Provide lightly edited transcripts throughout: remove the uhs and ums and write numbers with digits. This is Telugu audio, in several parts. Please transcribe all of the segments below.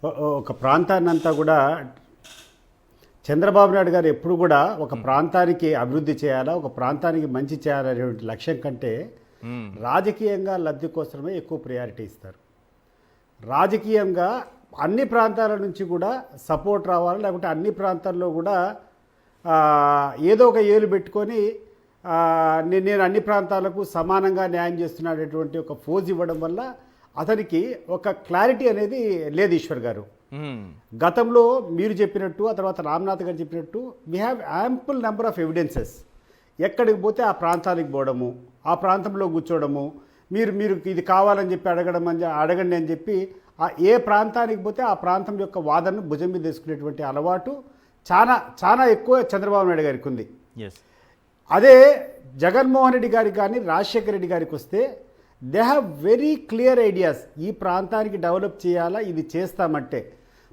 ఒక ప్రాంతాన్నంతా కూడా చంద్రబాబు నాయుడు గారు ఎప్పుడు కూడా ఒక ప్రాంతానికి అభివృద్ధి చేయాలా, ఒక ప్రాంతానికి మంచి చేయాలనేటువంటి లక్ష్యం కంటే రాజకీయంగా లబ్ధి కోసమే ఎక్కువ ప్రయారిటీ ఇస్తారు. రాజకీయంగా అన్ని ప్రాంతాల నుంచి కూడా సపోర్ట్ రావాలి, లేకుంటే అన్ని ప్రాంతాల్లో కూడా ఏదో ఒక ఏలు పెట్టుకొని నేను అన్ని ప్రాంతాలకు సమానంగా న్యాయం చేస్తున్నటువంటి ఒక ఫోజ్ ఇవ్వడం వల్ల అతనికి ఒక క్లారిటీ అనేది లేదు. ఈశ్వర్ గారు గతంలో మీరు చెప్పినట్టు, ఆ తర్వాత రామ్నాథ్ గారు చెప్పినట్టు we have ample number of evidences. ఎక్కడికి పోతే ఆ ప్రాంతానికి పోవడము, ఆ ప్రాంతంలో కూర్చోవడము, మీరు ఇది కావాలని చెప్పి అడగండి అని చెప్పి ఏ ప్రాంతానికి పోతే ఆ ప్రాంతం యొక్క వాదనను భుజం మీద తీసుకునేటువంటి అలవాటు చాలా చాలా ఎక్కువ చంద్రబాబు నాయుడు గారికి ఉంది. అదే జగన్మోహన్ రెడ్డి గారికి కానీ రాజశేఖర రెడ్డి గారికి వస్తే they have very clear ideas. ఈ ప్రాంతానికి డెవలప్ చేయాలా, ఇది చేస్తామంటే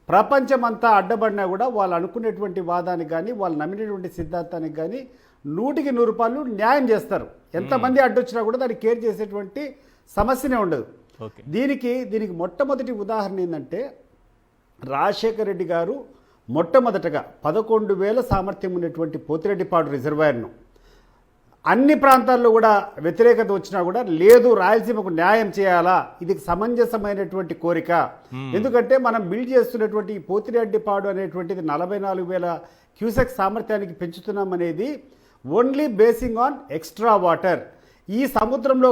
ప్రపంచం అంతా అడ్డబడినా కూడా వాళ్ళు అనుకునేటువంటి వాదానికి కానీ వాళ్ళు నమ్మినటువంటి సిద్ధాంతానికి కానీ 100కి 100 రూపాయలు న్యాయం చేస్తారు. ఎంతమంది అడ్డొచ్చినా కూడా దాన్ని కేర్ చేసేటువంటి సమస్యనే ఉండదు. దీనికి మొట్టమొదటి ఉదాహరణ ఏంటంటే రాజశేఖర రెడ్డి గారు మొట్టమొదటగా 11,000 సామర్థ్యం ఉన్నటువంటి పోతిరెడ్డిపాడు రిజర్వాయర్ను అన్ని ప్రాంతాల్లో కూడా వ్యతిరేకత వచ్చినా కూడా లేదు, రాయలసీమకు న్యాయం చేయాలా, ఇది సమంజసమైనటువంటి కోరిక. ఎందుకంటే మనం బిల్డ్ చేస్తున్నటువంటి ఈ పోతిరెడ్డిపాడు అనేటువంటిది 44,000 క్యూసెక్ సామర్థ్యానికి పెంచుతున్నాం అనేది only basing on extra water. ఈ సముద్రంలో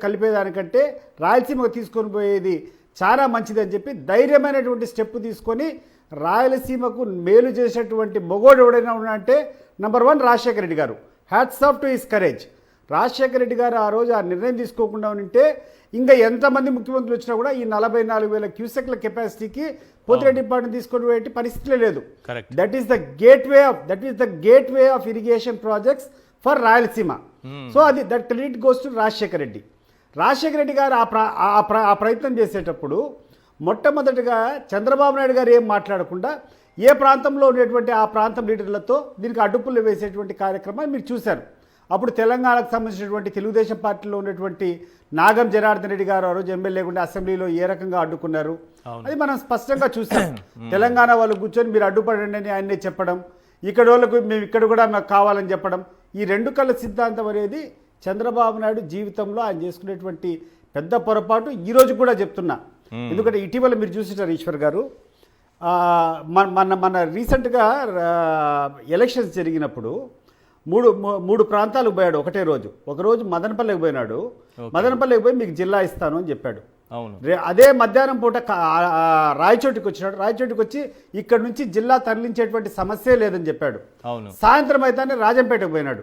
కలిపేదానికంటే రాయలసీమకు తీసుకొని పోయేది చాలా మంచిదని చెప్పి ధైర్యమైనటువంటి స్టెప్ తీసుకొని రాయలసీమకు మేలు చేసేటువంటి మొగోడు ఎవడైనా ఉన్నాడంటే నెంబర్ 1 రాజశేఖర రెడ్డి గారు. Hats off to his courage. Rajasekhara Reddy garu ఆ రోజు ఆ నిర్ణయం తీసుకోకుండా ఉంటే ఇంకా ఎంతమంది ముఖ్యమంత్రులు వచ్చినా కూడా ఈ 44,000 క్యూసెక్ల కెపాసిటీకి పోతిరెడ్డిపాడుని తీసుకొని పోయే పరిస్థితి లేదు. That is the gateway of irrigation projects for Rayalaseema. So అది that credit goes to Rajasekhara Reddy. Rajasekhara Reddy garu ఆ ప్రయత్నం చేసేటప్పుడు మొట్టమొదటిగా చంద్రబాబు నాయుడు గారు ఏం మాట్లాడకుండా ఏ ప్రాంతంలో ఉండేటువంటి ఆ ప్రాంతం లీడర్లతో దీనికి అడ్డుపుల్లు వేసేటువంటి కార్యక్రమాన్ని మీరు చూశారు. అప్పుడు తెలంగాణకు సంబంధించినటువంటి తెలుగుదేశం పార్టీలో ఉన్నటువంటి నాగం జనార్దన్ రెడ్డి గారు ఆ రోజు ఎమ్మెల్యే ఉండే అసెంబ్లీలో ఏ రకంగా అడ్డుకున్నారు అది మనం స్పష్టంగా చూసాం. తెలంగాణ వాళ్ళు కూర్చొని మీరు అడ్డుపడండి అని ఆయన్నే చెప్పడం, ఇక్కడ వాళ్ళకు మేము ఇక్కడ కూడా మాకు కావాలని చెప్పడం, ఈ 2 కళ్ళ సిద్ధాంతం అనేది చంద్రబాబు నాయుడు జీవితంలో ఆయన చేసుకునేటువంటి పెద్ద పొరపాటు. ఈరోజు కూడా చెప్తున్నా, ఎందుకంటే ఇటీవల మీరు చూసినారు ఈశ్వర్ గారు, మన రీసెంట్గా ఎలక్షన్స్ జరిగినప్పుడు మూడు ప్రాంతాలకు పోయాడు ఒకటే రోజు. ఒకరోజు మదనపల్లికి పోయినాడు, మదనపల్లికి పోయి మీకు జిల్లా ఇస్తాను అని చెప్పాడు. అదే మధ్యాహ్నం పూట రాయచోటికి వచ్చినాడు, రాయచోటికి వచ్చి ఇక్కడ నుంచి జిల్లా తరలించేటువంటి సమస్య లేదని చెప్పాడు. సాయంత్రం అయితే రాజంపేటకు పోయినాడు,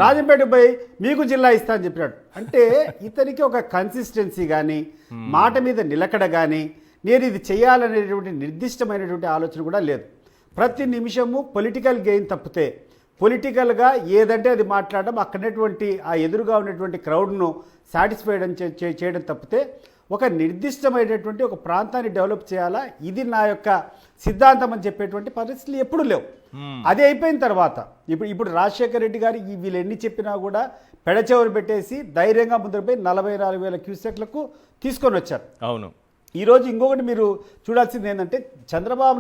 రాజంపేటకు పోయి మీకు జిల్లా ఇస్తా అని చెప్పాడు. అంటే ఇతనికి ఒక కన్సిస్టెన్సీ కానీ మాట మీద నిలకడ కానీ నేను ఇది చేయాలనేటువంటి నిర్దిష్టమైనటువంటి ఆలోచన కూడా లేదు. ప్రతి నిమిషము పొలిటికల్ గెయిన్ తప్పితే పొలిటికల్గా ఏదంటే అది మాట్లాడడం, అక్కడటువంటి ఆ ఎదురుగా ఉన్నటువంటి క్రౌడ్ను సాటిస్ఫై చేయడం తప్పితే ఒక నిర్దిష్టమైనటువంటి ఒక ప్రాంతాన్ని డెవలప్ చేయాలా, ఇది నా యొక్క సిద్ధాంతం అని చెప్పేటువంటి పరిస్థితులు ఎప్పుడూ లేవు. అది అయిపోయిన తర్వాత ఇప్పుడు రాజశేఖర రెడ్డి గారు వీళ్ళు ఎన్ని చెప్పినా కూడా పెడచెవులు పెట్టేసి ధైర్యంగా ముందరపై 44,000 క్యూసెక్లకు తీసుకొని వచ్చారు. అవును. ఈరోజు ఇంకొకటి మీరు చూడాల్సింది ఏంటంటే చంద్రబాబు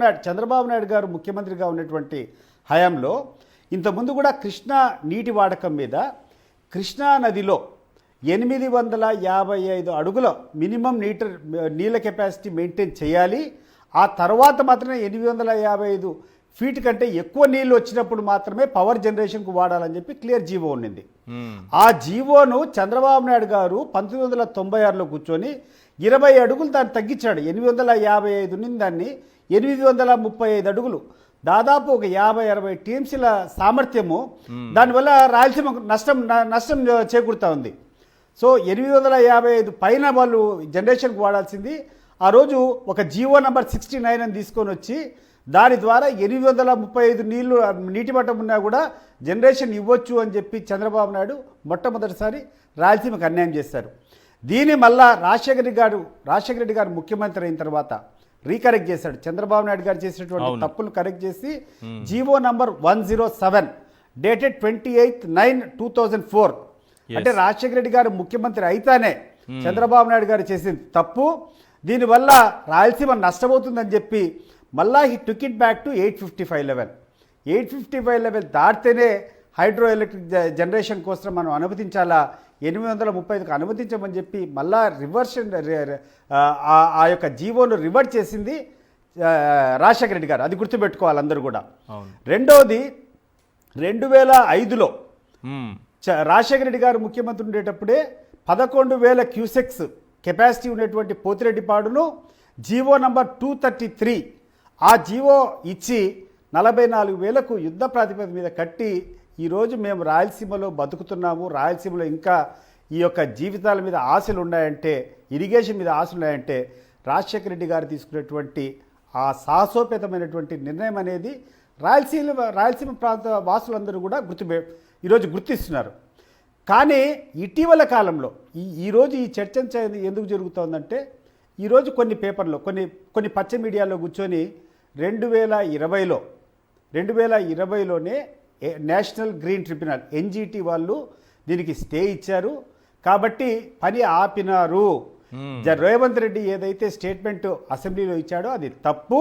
నాయుడు గారు ముఖ్యమంత్రిగా ఉన్నటువంటి హయాంలో ఇంతకుముందు కూడా కృష్ణా నీటి వాడకం మీద కృష్ణా నదిలో 855 అడుగుల మినిమం నీళ్ళ కెపాసిటీ మెయింటైన్ చేయాలి. ఆ తర్వాత మాత్రమే 855 ఫీట్ కంటే ఎక్కువ నీళ్ళు వచ్చినప్పుడు మాత్రమే పవర్ జనరేషన్కు వాడాలని చెప్పి క్లియర్ జీవో ఉండింది. ఆ జీవోను చంద్రబాబు నాయుడు గారు 1996లో కూర్చొని 20 అడుగులు దాన్ని తగ్గించాడు. 855 ఉన్నింది, దాన్ని 835 అడుగులు, దాదాపు ఒక 50-60 టీఎంసీల సామర్థ్యము. దానివల్ల రాయలసీమకు నష్టం చేకూరుతూ ఉంది. సో 855 పైన వాళ్ళు జనరేషన్కి వాడాల్సింది ఆ రోజు ఒక జీవో నంబర్ 69 అని తీసుకొని వచ్చి దాని ద్వారా 835 నీటి మట్టం ఉన్నా కూడా జనరేషన్ ఇవ్వచ్చు అని చెప్పి చంద్రబాబు నాయుడు మొట్టమొదటిసారి రాయలసీమకు అన్యాయం చేశారు. దీన్ని మళ్ళా రాజశేఖర రెడ్డి గారు ముఖ్యమంత్రి అయిన తర్వాత రీకరెక్ట్ చేశాడు. చంద్రబాబు నాయుడు గారు చేసినటువంటి తప్పులు కరెక్ట్ చేసి జీవో నంబర్ 107 డేటెడ్ 28/9/2004 అంటే రాజశేఖర రెడ్డి గారు ముఖ్యమంత్రి అయితేనే చంద్రబాబు నాయుడు గారు చేసిన తప్పు దీనివల్ల రాయలసీమ నష్టపోతుందని చెప్పి మళ్ళా he took it back to 855 level. 855 level దాటితేనే హైడ్రో ఎలక్ట్రిక్ జనరేషన్ కోసం మనం అనుమతించాలా, 835కు అనుమతించమని చెప్పి మళ్ళా రివర్షన్ ఆ యొక్క జీవోను రివర్ట్ చేసింది రాజశేఖర రెడ్డి గారు. అది గుర్తుపెట్టుకోవాలి అందరూ కూడా. రెండవది 2005లో రాజశేఖర రెడ్డి గారు ముఖ్యమంత్రి ఉండేటప్పుడే 11,000 క్యూసెక్స్ కెపాసిటీ ఉన్నటువంటి పోతిరెడ్డిపాడును జీవో నంబర్ 233 ఆ జీవో ఇచ్చి 44,000కు యుద్ధ ప్రాతిపదిక మీద కట్టి ఈరోజు మేము రాయలసీమలో బతుకుతున్నాము. రాయలసీమలో ఇంకా ఈ యొక్క జీవితాల మీద ఆశలు ఉన్నాయంటే, ఇరిగేషన్ మీద ఆశలు ఉన్నాయంటే రాజశేఖర రెడ్డి గారు తీసుకున్నటువంటి ఆ సాహసోపేతమైనటువంటి నిర్ణయం అనేది రాయలసీమ ప్రాంత వాసులందరూ కూడా ఈరోజు గుర్తిస్తున్నారు. కానీ ఇటీవల కాలంలో ఈరోజు ఈ చర్చ ఎందుకు జరుగుతోందంటే, ఈరోజు కొన్ని పేపర్లో కొన్ని పచ్చ మీడియాలో కూర్చొని 2020లోనే నేషనల్ గ్రీన్ ట్రిబ్యునల్ ఎన్జిటి వాళ్ళు దీనికి స్టే ఇచ్చారు కాబట్టి పని ఆపినారు. రేవంత్ రెడ్డి ఏదైతే స్టేట్మెంట్ అసెంబ్లీలో ఇచ్చాడో అది తప్పు,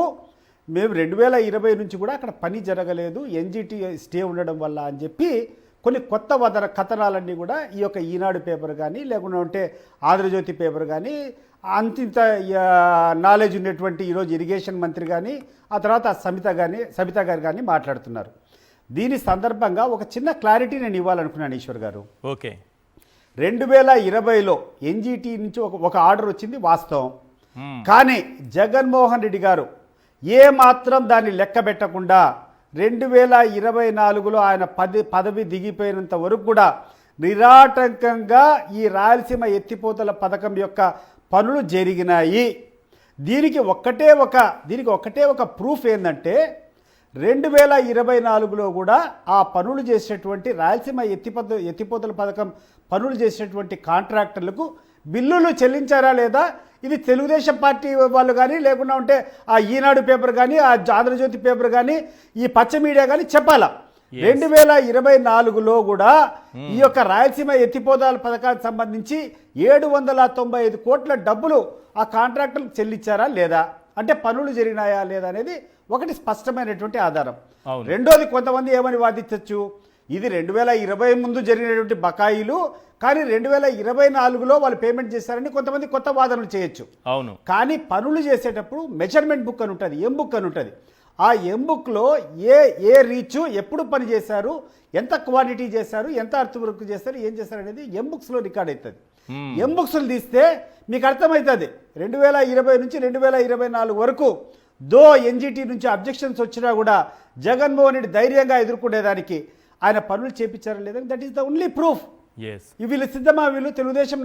మేము 2020 నుంచి కూడా అక్కడ పని జరగలేదు, ఎన్జిటి స్టే ఉండడం వల్ల అని చెప్పి కొన్ని కొత్త కథనాలన్నీ కూడా ఈ యొక్క ఈనాడు పేపర్ కానీ లేకుండా ఉంటే ఆంధ్రజ్యోతి పేపర్ కానీ అంతింత నాలెడ్జ్ ఉన్నటువంటి ఈరోజు ఇరిగేషన్ మంత్రి కానీ ఆ తర్వాత సబిత గారు కానీ మాట్లాడుతున్నారు. దీని సందర్భంగా ఒక చిన్న క్లారిటీ నేను ఇవ్వాలనుకున్నాను ఈశ్వర్ గారు. ఓకే, 2020లో ఎన్జిటి నుంచి ఒక ఆర్డర్ వచ్చింది వాస్తవం. కానీ జగన్మోహన్ రెడ్డి గారు ఏ మాత్రం దాన్ని లెక్క పెట్టకుండా 2024లో ఆయన పదవి దిగిపోయినంత వరకు కూడా నిరాటంకంగా ఈ రాయలసీమ ఎత్తిపోతల పథకం యొక్క పనులు జరిగినాయి. దీనికి ఒక్కటే ఒక ప్రూఫ్ ఏంటంటే 2024లో కూడా ఆ పనులు చేసేటువంటి రాయలసీమ ఎత్తిపోతల పథకం పనులు చేసేటువంటి కాంట్రాక్టర్లకు బిల్లులు చెల్లించారా లేదా, ఇది తెలుగుదేశం పార్టీ వాళ్ళు కానీ లేకుండా ఉంటే ఆ ఈనాడు పేపర్ కానీ ఆ ఆంధ్రజ్యోతి పేపర్ కానీ ఈ పచ్చ మీడియా కానీ చెప్పాలా. 2024లో కూడా ఈ యొక్క రాయలసీమ ఎత్తిపోతల పథకానికి సంబంధించి 795 కోట్ల డబ్బులు ఆ కాంట్రాక్టర్లకు చెల్లించారా లేదా, అంటే పనులు జరిగినాయా లేదా అనేది ఒకటి స్పష్టమైనటువంటి ఆధారం. రెండోది కొంతమంది ఏమని వాదించవచ్చు, ఇది 2020 ముందు జరిగినటువంటి బకాయిలు కానీ 2024లో వాళ్ళు పేమెంట్ చేశారని కొంతమంది కొత్త వాదనలు చేయొచ్చు. అవును, కానీ పనులు చేసేటప్పుడు మెజర్మెంట్ బుక్ అని ఉంటుంది, బుక్ అని ఉంటుంది. ఆ బుక్లో ఏ రీచ్ ఎప్పుడు పని చేశారు, ఎంత క్వాంటిటీ చేశారు, ఎంత అర్త్ వర్క్ చేశారు, ఏం చేశారు అనేది బుక్స్లో రికార్డ్ అవుతుంది. బుక్స్లు తీస్తే మీకు అర్థమవుతుంది 2020 నుంచి 2024 వరకు ఎన్జిటి నుంచి అబ్జెక్షన్స్ వచ్చినా కూడా జగన్మోహన్ రెడ్డి ధైర్యంగా ఎదుర్కొనేదానికి ఆయన పనులు చేపించారా లేదని that is the only proof. వీళ్ళు సిద్ధమా, వీళ్ళు తెలుగుదేశం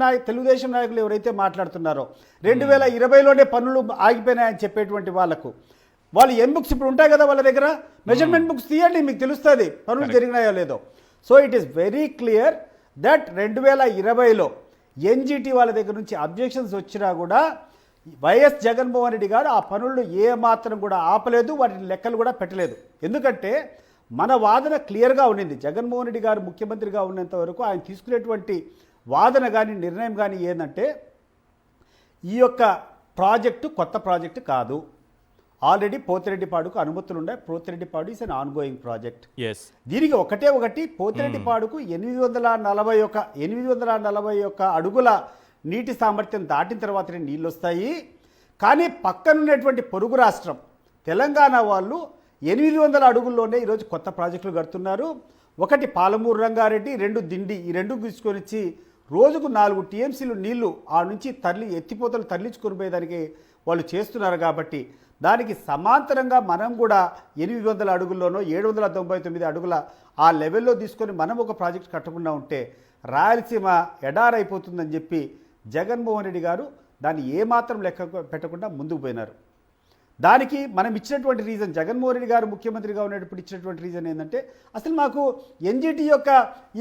నాయకులు ఎవరైతే మాట్లాడుతున్నారో 2020లోనే పనులు ఆగిపోయినాయని చెప్పేటువంటి వాళ్ళు బుక్స్ ఇప్పుడు ఉంటాయి కదా వాళ్ళ దగ్గర, మెజర్మెంట్ బుక్స్ తీయండి, మీకు తెలుస్తుంది పనులు జరిగినాయో లేదో. So it is very clear that 2020లో ఎన్జిటి వాళ్ళ దగ్గర నుంచి అబ్జెక్షన్స్ వచ్చినా కూడా వైఎస్ జగన్మోహన్ రెడ్డి గారు ఆ పనులను ఏ మాత్రం కూడా ఆపలేదు, వాటిని లెక్కలు కూడా పెట్టలేదు. ఎందుకంటే మన వాదన క్లియర్గా ఉండింది. జగన్మోహన్ రెడ్డి గారు ముఖ్యమంత్రిగా ఉన్నంత వరకు ఆయన తీసుకునేటువంటి వాదన కానీ నిర్ణయం కానీ ఏంటంటే ఈ యొక్క ప్రాజెక్టు కొత్త ప్రాజెక్టు కాదు, ఆల్రెడీ పోతిరెడ్డిపాడుకు అనుమతులు ఉన్నాయి, Pothireddypadu is an on going project. దీనికి ఒకటి పోతిరెడ్డిపాడుకు 841 అడుగుల నీటి సామర్థ్యం దాటిన తర్వాతనే నీళ్ళు వస్తాయి. కానీ పక్కనున్నటువంటి పొరుగు రాష్ట్రం తెలంగాణ వాళ్ళు 800 అడుగుల్లోనే ఈరోజు కొత్త ప్రాజెక్టులు కడుతున్నారు. ఒకటి పాలమూరు రంగారెడ్డి, 2 దిండి, ఈ 2 తీసుకొని వచ్చి రోజుకు 4 టీఎంసీలు నీళ్లు ఆ నుంచి ఎత్తిపోతలు తరలించుకొని పోయేదానికి వాళ్ళు చేస్తున్నారు. కాబట్టి దానికి సమాంతరంగా మనం కూడా 800 అడుగుల్లోనో 799 అడుగుల ఆ లెవెల్లో తీసుకొని మనం ఒక ప్రాజెక్ట్ కట్టకుండా ఉంటే రాయలసీమ ఎడారైపోతుందని చెప్పి జగన్మోహన్ రెడ్డి గారు దాన్ని ఏమాత్రం లెక్క పెట్టకుండా ముందుకు పోయినారు. దానికి మనం ఇచ్చినటువంటి రీజన్, జగన్మోహన్ రెడ్డి గారు ముఖ్యమంత్రిగా ఉన్నప్పుడు ఇచ్చినటువంటి రీజన్ ఏంటంటే అసలు మాకు ఎన్జిటి ఈ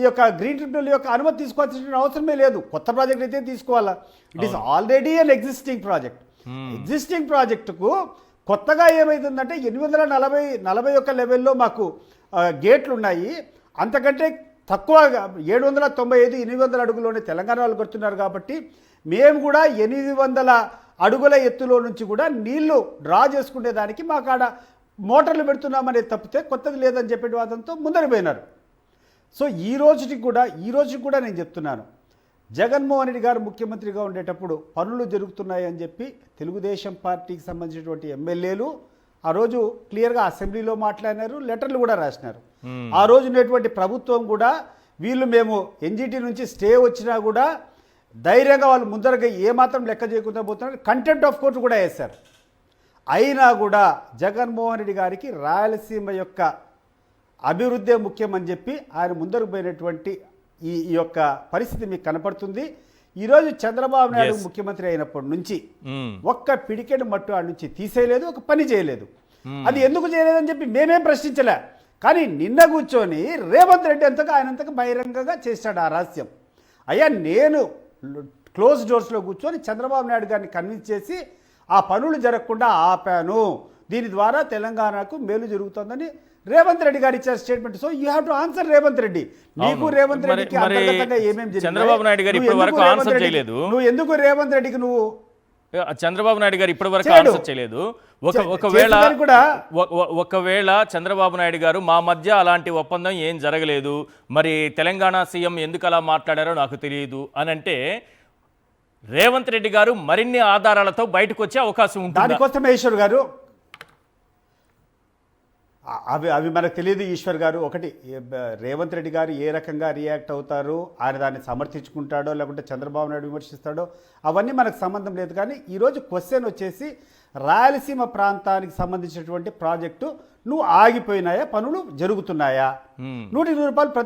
యొక్క గ్రీన్ ట్రిబ్యునల్ యొక్క అనుమతి తీసుకోవాల్సిన అవసరమే లేదు, కొత్త ప్రాజెక్ట్ అయితే తీసుకోవాలా. It is already an existing project. Existing ప్రాజెక్టుకు కొత్తగా ఏమైతుందంటే 841 లెవెల్లో మాకు గేట్లు ఉన్నాయి, అంతకంటే తక్కువగా 795 800 అడుగుల్లోనే తెలంగాణ వాళ్ళు కడుతున్నారు. కాబట్టి మేము కూడా 800 అడుగుల ఎత్తులో నుంచి కూడా నీళ్లు డ్రా చేసుకునేదానికి మాకు ఆడ మోటార్లు పెడుతున్నామనేది తప్పితే కొత్తది లేదని చెప్పే వాదంతో ముందర పోయినారు. సో ఈ రోజుకి కూడా నేను చెప్తున్నాను, జగన్మోహన్ రెడ్డి గారు ముఖ్యమంత్రిగా ఉండేటప్పుడు పనులు జరుగుతున్నాయని చెప్పి తెలుగుదేశం పార్టీకి సంబంధించినటువంటి ఎమ్మెల్యేలు ఆ రోజు క్లియర్గా అసెంబ్లీలో మాట్లాడినారు, లెటర్లు కూడా రాసినారు. ఆ రోజు ఉన్నటువంటి ప్రభుత్వం కూడా వీళ్ళు మేము ఎన్జిటి నుంచి స్టే వచ్చినా కూడా ధైర్యంగా వాళ్ళు ముందరగా ఏమాత్రం లెక్క చేయకుండా పోతున్నారు, కంటెంప్ట్ ఆఫ్ కోర్టు కూడా వేశారు. అయినా కూడా జగన్మోహన్ రెడ్డి గారికి రాయలసీమ యొక్క అభివృద్ధే ముఖ్యమని చెప్పి ఆయన ముందరకు పోయినటువంటి ఈ యొక్క పరిస్థితి మీకు కనపడుతుంది. ఈరోజు చంద్రబాబు నాయుడు ముఖ్యమంత్రి అయినప్పటి నుంచి ఒక్క పిడికెడు మట్టు ఆడ నుంచి తీసేయలేదు, ఒక పని చేయలేదు. అది ఎందుకు చేయలేదని చెప్పి మేమేం ప్రశ్నించలే. కానీ నిన్న కూర్చొని రేవంత్ రెడ్డి ఆయనంతగా బహిరంగంగా చేశాడు ఆ రహస్యం. అయ్యా నేను క్లోజ్ డోర్స్లో కూర్చొని చంద్రబాబు నాయుడు గారిని కన్విన్స్ చేసి ఆ పనులు జరగకుండా ఆపాను, దీని ద్వారా తెలంగాణకు మేలు జరుగుతుందని రేవంత్ రెడ్డి గారు ఇచ్చారు statement. So you have to answer Revanth Reddy. నీకు రేవంత్ రెడ్డికి అంతర్గతంగా ఏమేమి చంద్రబాబు నాయుడు గారు ఇప్పటి వరకు ఆన్సర్ చేయలేదు. నువ్వు ఎందుకు రేవంత్ రెడ్డికి నువ్వు చంద్రబాబు నాయుడు గారు ఇప్పటి వరకు ఆన్సర్ చేయలేదు. ఒకవేళ చంద్రబాబు నాయుడు గారు మా మధ్య అలాంటి ఒప్పందం ఏం జరగలేదు, మరి తెలంగాణ సీఎం ఎందుకు అలా మాట్లాడారో నాకు తెలియదు అని అంటే రేవంత్ రెడ్డి గారు మరిన్ని ఆధారాలతో బయటకు వచ్చే అవకాశం ఉంటుంది. దానికోసమే ఈశ్వర్ గారు అవి మనకు తెలియదు. ఈశ్వర్ గారు ఒకటి, రేవంత్ రెడ్డి గారు ఏ రకంగా రియాక్ట్ అవుతారు, ఆయన దాన్ని సమర్థించుకుంటాడో లేకుంటే చంద్రబాబు నాయుడు విమర్శిస్తాడో అవన్నీ మనకు సంబంధం లేదు. కానీ ఈరోజు క్వశ్చన్ వచ్చేసి రాయలసీమ ప్రాంతానికి సంబంధించినటువంటి ప్రాజెక్టు నువ్వు ఆగిపోయినాయా, పనులు జరుగుతున్నాయా? 100%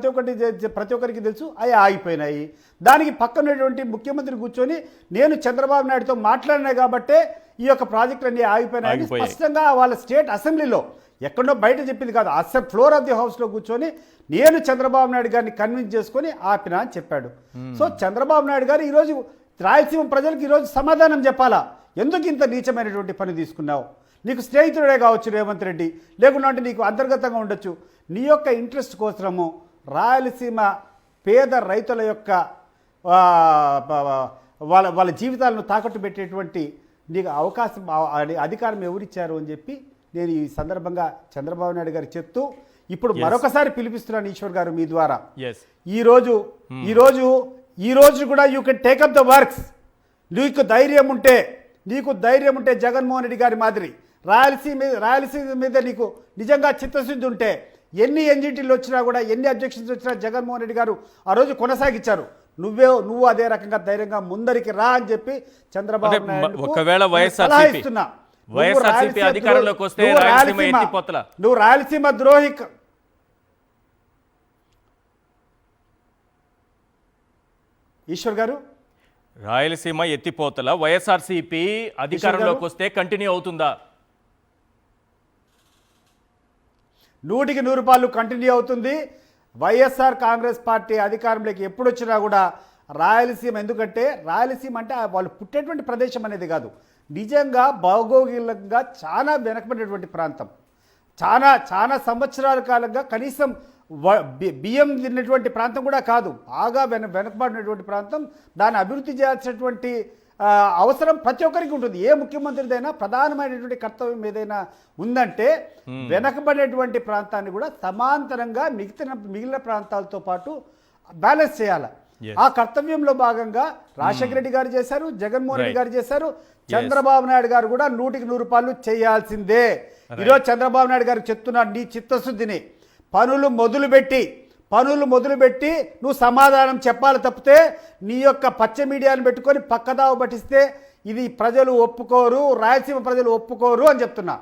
ప్రతి ఒక్కరికి తెలుసు అవి ఆగిపోయినాయి. దానికి పక్కనటువంటి ముఖ్యమంత్రి కూర్చొని నేను చంద్రబాబు నాయుడుతో మాట్లాడినా కాబట్టే ఈ యొక్క ప్రాజెక్టులన్నీ ఆగిపోయినాయని స్పష్టంగా వాళ్ళ స్టేట్ అసెంబ్లీలో ఎక్కడో బయట చెప్పింది కాదు, ఫ్లోర్ ఆఫ్ ది హౌస్లో కూర్చొని నేను చంద్రబాబు నాయుడు గారిని కన్విన్స్ చేసుకొని ఆపినా అని చెప్పాడు. సో చంద్రబాబు నాయుడు గారు ఈరోజు రాయలసీమ ప్రజలకు ఈరోజు సమాధానం చెప్పాలా, ఎందుకు ఇంత నీచమైనటువంటి పని తీసుకున్నావు? నీకు స్నేహితుడే కావచ్చు రేవంత్ రెడ్డి, లేకుండా అంటే నీకు అంతర్గతంగా ఉండొచ్చు. నీ యొక్క ఇంట్రెస్ట్ కోసము రాయలసీమ పేద రైతుల యొక్క వాళ్ళ జీవితాలను తాకట్టు పెట్టేటువంటి నీకు అవకాశం అధికారం ఎవరిచ్చారు అని చెప్పి నేను ఈ సందర్భంగా చంద్రబాబు నాయుడు గారు చెప్తూ ఇప్పుడు మరొకసారి పిలిపిస్తున్నాను ఈశ్వర్ గారు మీ ద్వారా. ఈ రోజు కూడా you can take up the works. నీకు ధైర్యం ఉంటే జగన్మోహన్ రెడ్డి గారి మాదిరి రాయలసీమ మీద నీకు నిజంగా చిత్తశుద్ధి ఉంటే ఎన్ని ఎన్జిటీలు వచ్చినా కూడా ఎన్ని అబ్జెక్షన్స్ వచ్చినా జగన్మోహన్ రెడ్డి గారు ఆ రోజు కొనసాగించారు. నువ్వు అదే రకంగా ధైర్యంగా ముందరికి రా అని చెప్పి చంద్రబాబు నాయుడు ఒకవేళ వైఎస్ఆర్సీపీ అధికారంలోకి వస్తే రాయలసీమ ఎత్తిపోతల నువ్వు రాయలసీమ ద్రోహి. ఈశ్వర్ గారు రాయలసీమ ఎత్తిపోతల వైఎస్ఆర్సీపీ అధికారంలోకి వస్తే కంటిన్యూ అవుతుందా? 100% కంటిన్యూ అవుతుంది. వైఎస్ఆర్ కాంగ్రెస్ పార్టీ అధికారంలోకి ఎప్పుడు వచ్చినా కూడా రాయలసీమ, ఎందుకంటే రాయలసీమ అంటే వాళ్ళు పుట్టేటువంటి ప్రదేశం అనేది కాదు, నిజంగా భౌగోళికంగా చాలా వెనకబడినటువంటి ప్రాంతం. చాలా సంవత్సరాల కాలంగా కనీసం బియ్యం తిన్నటువంటి ప్రాంతం కూడా కాదు, బాగా వెనకబడినటువంటి ప్రాంతం. దాన్ని అభివృద్ధి చేయాల్సినటువంటి అవసరం ప్రతి ఒక్కరికి ఉంటుంది. ఏ ముఖ్యమంత్రిదైనా ప్రధానమైనటువంటి కర్తవ్యం ఏదైనా ఉందంటే వెనకబడినటువంటి ప్రాంతాన్ని కూడా సమాంతరంగా మిగిలిన ప్రాంతాలతో పాటు బ్యాలెన్స్ చేయాలి. ఆ కర్తవ్యంలో భాగంగా రాజశేఖర రెడ్డి గారు చేశారు, జగన్మోహన్ రెడ్డి గారు చేశారు, చంద్రబాబు నాయుడు గారు కూడా 100% చేయాల్సిందే. ఈరోజు చంద్రబాబు నాయుడు గారు చెప్తున్నాడు, నీ చిత్తశుద్ధిని పనులు మొదలుపెట్టి నువ్వు సమాధానం చెప్పాలి తప్పితే నీ యొక్క పచ్చ మీడియాను పెట్టుకొని పక్కదావ పట్టిస్తే ఇది ప్రజలు ఒప్పుకోరు, రాయలసీమ ప్రజలు ఒప్పుకోరు అని చెప్తున్నా.